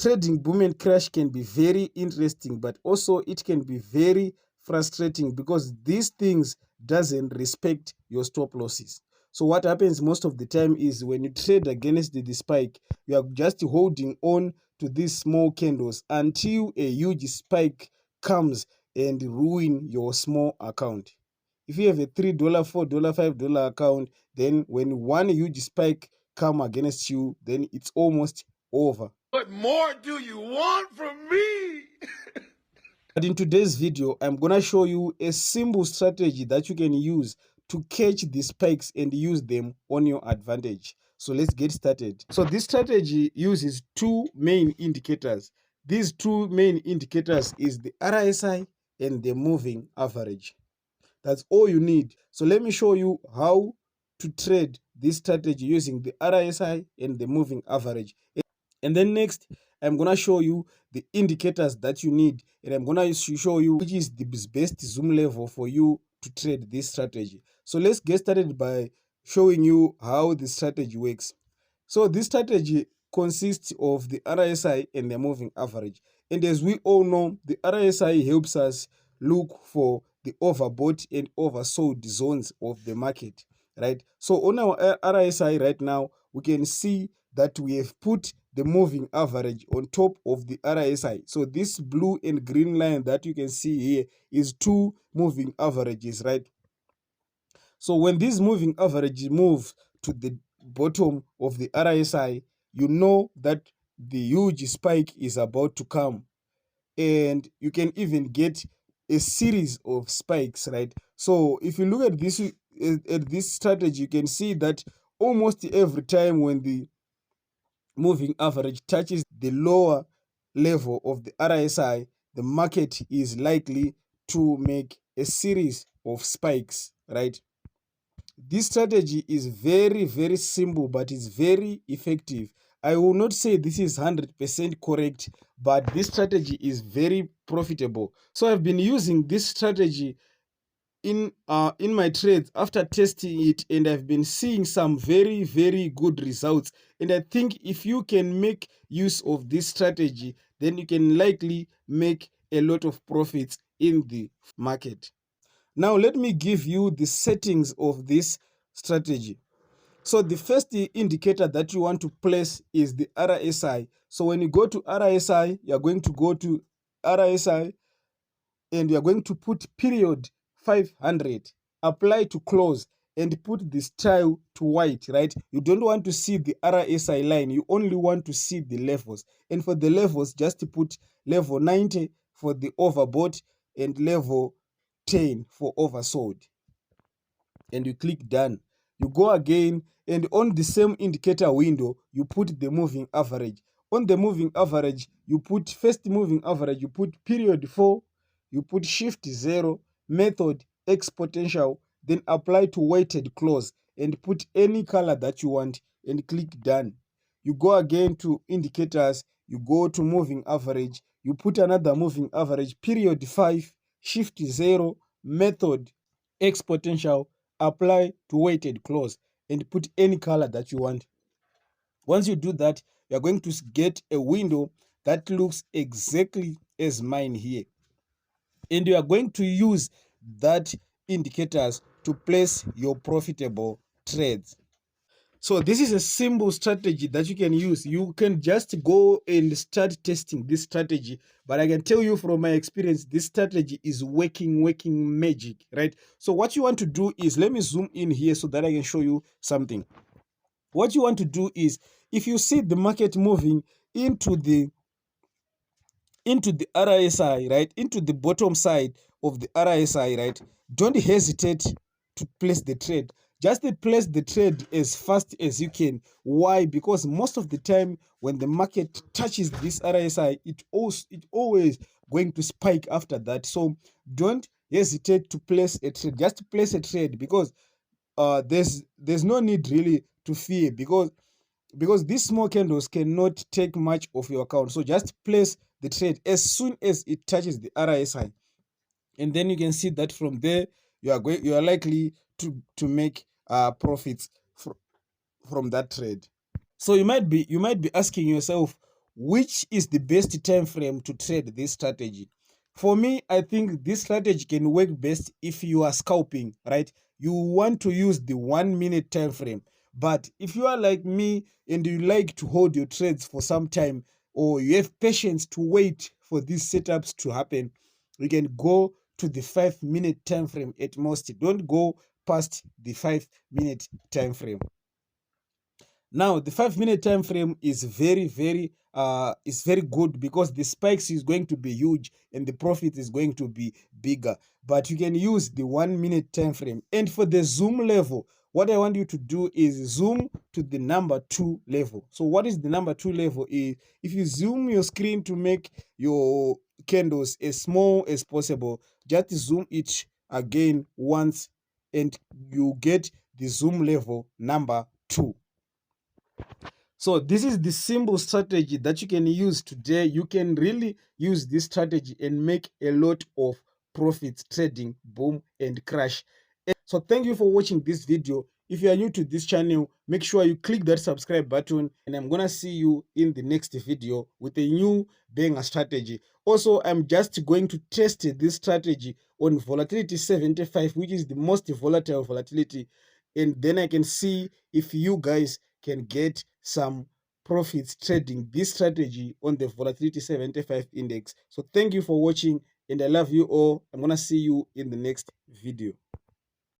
Trading boom and crash can be very interesting, but also it can be very frustrating because these things doesn't respect your stop losses. So what happens most of the time is when you trade against the spike, you are just holding on to these small candles until a huge spike comes and ruin your small account. If you have a $3, $4, $5 account, then when one huge spike come against you, then it's almost over. What more do you want from me? But in today's video, I'm gonna show you a simple strategy that you can use to catch the spikes and use them on your advantage. So let's get started. So this strategy uses two main indicators. These two main indicators is the RSI and the moving average. That's all you need. So let me show you how to trade this strategy using the RSI and the moving average. And then next, I'm going to show you the indicators that you need. And I'm going to show you which is the best zoom level for you to trade this strategy. So let's get started by showing you how the strategy works. So this strategy consists of the RSI and the moving average. And as we all know, the RSI helps us look for the overbought and oversold zones of the market, right? So on our RSI right now, we can see that we have put the moving average on top of the RSI. So this blue and green line that you can see here is two moving averages, right? So when these moving averages move to the bottom of the RSI, you know that the huge spike is about to come. And you can even get a series of spikes, right? So if you look at this strategy, you can see that almost every time when the moving average touches the lower level of the RSI, the market is likely to make a series of spikes, right? This strategy is very simple, but it's very effective. I will not say this is 100% correct, but this strategy is very profitable. So I've been using this strategy in my trades after testing it, and I've been seeing some very good results. And I think if you can make use of this strategy, then you can likely make a lot of profits in the market. Now let me give you the settings of this strategy. So the first indicator that you want to place is the RSI. So when you go to RSI, you're going to go to RSI and you're going to put period 500, apply to close, and put the style to white, right? You don't want to see the RSI line. You only want to see the levels. And for the levels, just put level 90 for the overbought and level 10 for oversold. And you click done. You go again, and on the same indicator window, you put the moving average. On the moving average, you put first moving average, you put period 4, you put shift 0, method exponential, then apply to weighted close and put any color that you want and click done. You go again to indicators, you go to moving average, you put another moving average, period 5, shift 0, method exponential, apply to weighted close, and put any color that you want. Once you do that, you're going to get a window that looks exactly as mine here. And you are going to use that indicators to place your profitable trades. So this is a simple strategy that you can use. You can just go and start testing this strategy. But I can tell you from my experience, this strategy is working magic, right? So what you want to do is, let me zoom in here so that I can show you something. What you want to do is, if you see the market moving into the RSI, right, into the bottom side of the RSI, right, don't hesitate to place the trade. Just place the trade as fast as you can. Why? Because most of the time when the market touches this RSI, it always going to spike after that. So don't hesitate to place a trade. Just place a trade, because there's no need really to fear, because these small candles cannot take much of your account. So just place the trade as soon as it touches the RSI, and then you can see that from there you are likely to make profits from that trade. So you might be asking yourself, which is the best time frame to trade this strategy? For me, I think this strategy can work best if you are scalping, right? You want to use the 1 minute time frame. But if you are like me and you like to hold your trades for some time, or you have patience to wait for these setups to happen, you can go to the 5 minute time frame at most. Don't go past the 5 minute time frame. Now, the 5 minute time frame is very good because the spikes is going to be huge and the profit is going to be bigger. But you can use the 1 minute time frame. And for the zoom level, what I want you to do is zoom to the number 2 level. So what is the number 2 level? Is if you zoom your screen to make your candles as small as possible, just zoom it again once and you get the zoom level number 2. So this is the simple strategy that you can use today. You can really use this strategy and make a lot of profits trading boom and crash. So thank you for watching this video. If you are new to this channel, make sure you click that subscribe button, and I'm gonna see you in the next video with a new banger strategy. Also, I'm just going to test this strategy on volatility 75, which is the most volatile volatility, and then I can see if you guys can get some profits trading this strategy on the volatility 75 index. So thank you for watching, and I love you all. I'm gonna see you in the next video.